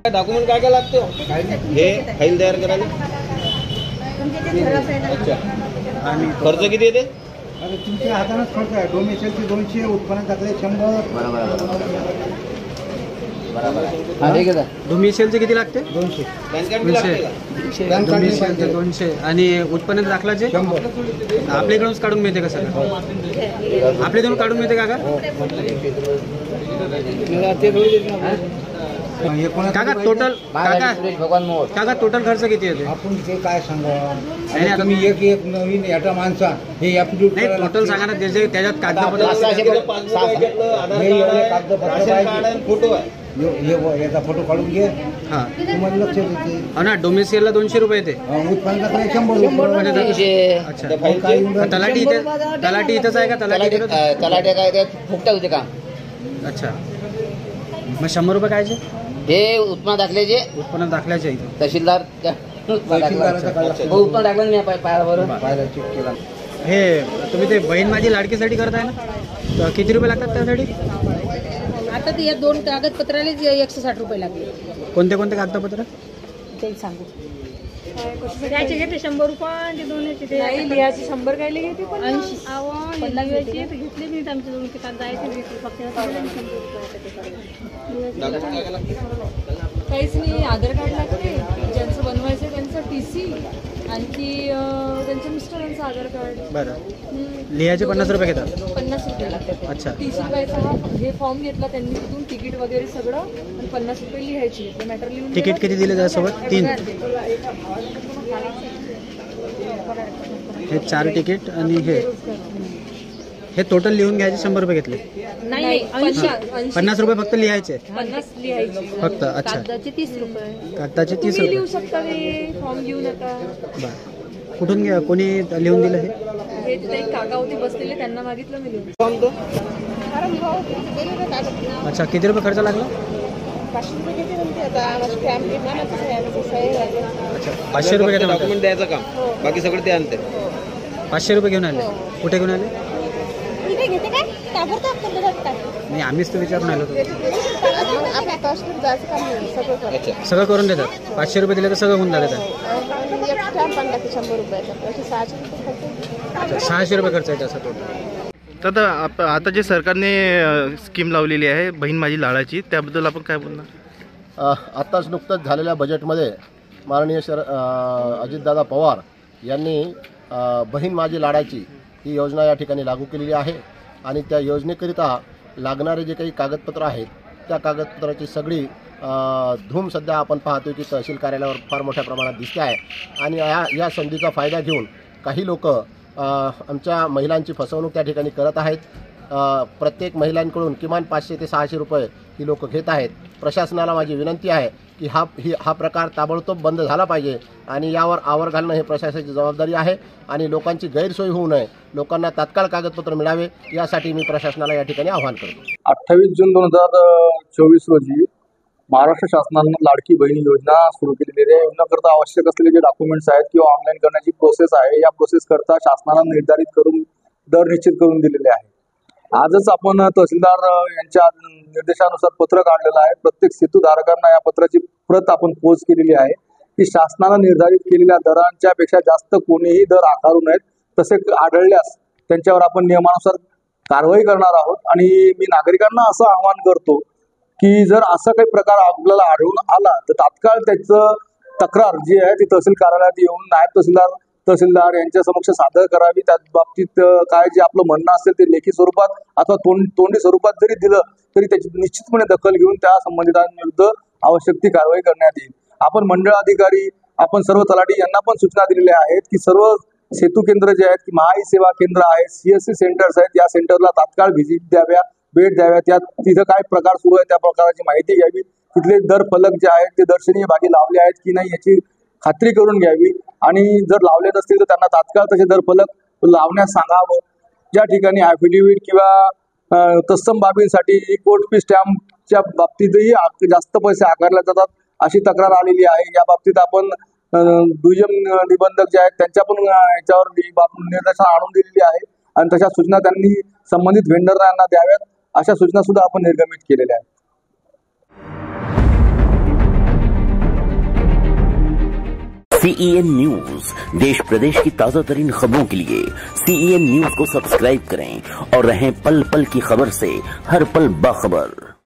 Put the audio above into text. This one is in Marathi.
डॉक्युमेंट काय काय लागते हे फाईल तयार करायला? अच्छा, आणि खर्च किती येते? अरे तुमच्या हातानेच खर्च आहे. डोमेशियलचे 200, उत्पन्न दाखले 100. डोमेशियलचे किती लागते? 200. पॅन कार्ड बी लागते का? डोमेशियलचे 200 आणि उत्पन्न दाखलाचे 100. आपल्याकडूनच काढून मिळते का सगळं? आपल्याकडून काढून मिळते का? काका टोटल काका टोटल खर्च किती येते? आपण ते काय सांगा तुम्ही एक नवीन याचा माणसा हे ॲप्टिट्यूड नाही टोटल सांगा ना. त्याच्यात कागदपत्र फोटो आहे, याचा फोटो काढून घे. हां तुम्हाला लक्ष देते. हो ना. डोमेशियलला 200 रुपये येते. उत्पन्न दाखले 100. अच्छा. तलाठी इथंच आहे का? तलाठी काय ते फुकटा होते का? अच्छा, मग 100 रुपये कायचे? हे उत्पन्न दाखल्याचे. उत्पन्न दाखल्याचे इथं तहसीलदार उत्पन्न दाखलं मी पायावर पाहिला चेक केला. हे तुम्ही ते बहीण माझी लाडकीसाठी करताय ना, तर किती रुपये लागतात त्यासाठी? आता ते या 2 कागदपत्राला 160 रुपये लागले. कोणते कोणते कागदपत्र ते सांगू त्याचे घेते 100 रुपये. ते दोन्हीचे ते लिहायचे 100 काय घेते 50 घेतले मी आमच्या दोन कागद जायचे फक्त काहीच नाही. आधार कार्ड लागते, ज्यांचं बनवायचं त्यांचं TC, आणखी त्यांच्या मिस्टरांचं आधार कार्ड. बरं, लिहायचे 50 रुपये घेतात. 50 रुपये लागतात. अच्छा. TC पाहिजे हे फॉर्म घेतला त्यांनी तिथून, तिकीट वगैरे सगळं, आणि 50 रुपये लिहायची. ते मॅटर लिहून तिकीट किती दिले त्यासोबत? 3. हे 4 तिकीट आणि हे टोटल लिहून घ्यायचे 100 रुपये घेतले. नाही 50 रुपये फक्त लिहायचे 50 लिहायची फक्त. अच्छा, कागदाचे 30 रुपये. कागदाचे 30 तुम्ही रुपये. लिहू शकता, ते फॉर्म घेऊ नका. बरं, कुठून घ्या? कोणी लिहून दिलं हे? हे तिथे एक काका होते बसलेले, त्यांना मागितलं मी लिहून. अच्छा, किती रुपये खर्च लागला? 500 रुपये घेते म्हणते. आता स्टॅम्प घेतला ना, अच्छा, 500 रुपये घेतात. डॉक्युमेंट द्यायचं काम, बाकी सगळं ते आणते. 500 रुपये घेऊन आले. कुठे घेऊन आले? घेते काय ताबडतोब करतो काय नाही, आम्हीच तर विचारून आलो. आपल्या कस्टमर जायचं काम नाही, सगळं करतो. अच्छा, सगळं करून देतात. 500 रुपये दिले तर सगळं होऊन जातं. एक स्टॅम्प आणला की 100 रुपयाचा, असे 600 रुपये खर्च. अच्छा, 600 रुपये खर्च आहे त्याचा टोटल. तर आता जे सरकारने स्कीम लावलेली आहे बहीण माझी लाडाची, त्याबद्दल आपण काय बोलणार? आत्ताच नुकतंच झालेल्या बजेटमध्ये माननीय अजितदादा पवार यांनी बहीण माझी लाडाची ही योजना या ठिकाणी लागू केलेली आहे. आणि त्या योजनेकरिता लागणारे जे काही कागदपत्र आहेत त्या कागदपत्राची सगळी धूम सध्या आपण पाहतो की तहसील कार्यालयावर फार मोठ्या प्रमाणात दिसते आहे. आणि या संधीचा फायदा घेऊन काही लोक आमच्या महिलांची फसवणूक त्या ठिकाणी करत आहेत. प्रत्येक महिलांकडून किमान 500 ते 600 रुपये ही लोक घेत आहेत. प्रशासनाला माझी विनंती आहे की हा प्रकार ताबडतोब बंद झाला पाहिजे आणि यावर आवर घालणं हे प्रशासनाची जबाबदारी आहे. आणि लोकांची गैरसोय होऊ नये, लोकांना तात्काळ कागदपत्र मिळावे, यासाठी मी प्रशासनाला या ठिकाणी आवाहन करतो. 28 जून 2024 रोजी महाराष्ट्र शासनानं लाडकी बहीण योजना सुरू केलेली आहे. योजनेकरता आवश्यक असलेले जे डॉक्युमेंट्स आहेत किंवा ऑनलाईन करण्याची प्रोसेस आहे, या प्रोसेस करता शासनानं निर्धारित करून दर निश्चित करून दिलेले आहे. आजच आपण तहसीलदार यांच्या निर्देशानुसार पत्र काढलेलं आहे. प्रत्येक सेतूधारकांना या पत्राची प्रत आपण पोच केलेली आहे की शासनानं निर्धारित केलेल्या दरांच्या पेक्षा जास्त कोणीही दर आकारू नयेत. तसे आढळल्यास त्यांच्यावर आपण नियमानुसार कारवाई करणार आहोत. आणि मी नागरिकांना असं आवाहन करतो की जर असा काही प्रकार आपल्याला आढळून आला तर तात्काळ त्याचं तक्रार जी आहे ती तहसील कार्यालयात येऊन नायब तहसीलदार यांच्या समक्ष सादर करावी. त्या बाबतीत काय जे आपलं म्हणणं असेल ते लेखी स्वरूपात अथवा तोंडी स्वरूपात जरी दिलं तरी त्याची निश्चितपणे दखल घेऊन त्या संबंधितांविरुद्ध आवश्यक ती कारवाई करण्यात येईल. आपण मंडळ अधिकारी, आपण सर्व तलाठी यांना पण सूचना दिलेल्या आहेत की सर्व सेतू केंद्र जे आहेत, महाई सेवा केंद्र आहेत, CSC सेंटर्स आहेत, या सेंटरला तात्काळ व्हिजिट द्याव्या, भेट द्याव्या. तिथं काय प्रकार सुरू आहे त्या प्रकाराची माहिती घ्यावी. तिथले दर फलक जे आहेत ते दर्शनीय भागी लावले आहेत की नाही याची खात्री करून घ्यावी. आणि जर लावले नसतील तर त्यांना तात्काळ तसे दर फलक लावण्यास सांगावं. ज्या ठिकाणी ॲफिडेव्हिट किंवा तत्सम बाबींसाठी कोर्ट फी स्टॅम्पच्या बाबतीतही जास्त पैसे आकारले जातात अशी तक्रार आलेली आहे. या बाबतीत आपण दुय्यम निबंधक जे आहेत त्यांच्या पण याच्यावर निर्देशन आणून दिलेली आहे आणि तशा सूचना त्यांनी संबंधित व्हेंडरना द्याव्यात अशा सूचना सुद्धा आपण निर्गमित केलेल्या आहेत. CEN न्यूज, देश प्रदेश की ताजा तरीन खबरों के लिए CEN न्यूज को सब्सक्राइब करें और रहें पल पल की खबर से हर पल बाखबर।